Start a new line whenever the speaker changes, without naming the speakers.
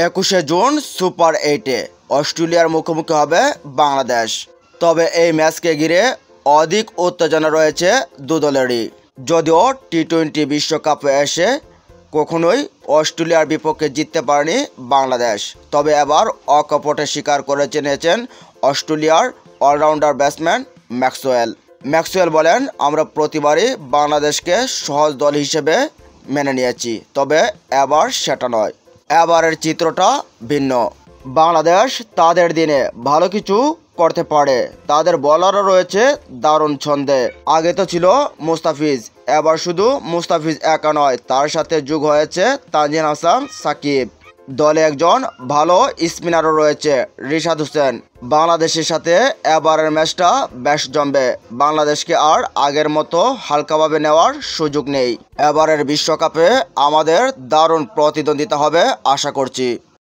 21 June super 8-এ অস্ট্রেলিয়ার মুখোমুখি হবে বাংলাদেশ। তবে এই ম্যাচকে ঘিরে অধিক উত্তেজনা রয়েছে দুদলেরই। যদিও টি-20 বিশ্বকাপে এসে কখনোই অস্ট্রেলিয়ার বিপক্ষে জিততে পারেনি বাংলাদেশ, তবে এবার অকপটে স্বীকার করে নিয়েছেন অস্ট্রেলিয়ার অলরাউন্ডার ব্যাটসম্যান ম্যাক্সওয়েল বলেন, আমরা প্রতিবারই বাংলাদেশকে সহজ দল হিসেবে মেনে নিয়েছি, তবে এবার সেটা নয়। এবারের চিত্রটা ভিন্ন। বাংলাদেশ তাদের দিনে ভালো কিছু করতে পারে। তাদের বোলারও রয়েছে দারুণ ছন্দে। আগে তো ছিল মুস্তাফিজ, এবার শুধু মুস্তাফিজ একা নয়, তার সাথে যোগ হয়েছে তানজিদ হাসান সাকিব। দলে একজন ভালো স্পিনারও রয়েছে, রিশাদ হোসেন। বাংলাদেশের সাথে এবারের ম্যাচটা বেশ জমবে। বাংলাদেশকে আর আগের মতো হালকাভাবে নেওয়ার সুযোগ নেই। এবারের বিশ্বকাপে আমাদের দারুণ প্রতিদ্বন্দ্বিতা হবে আশা করছি।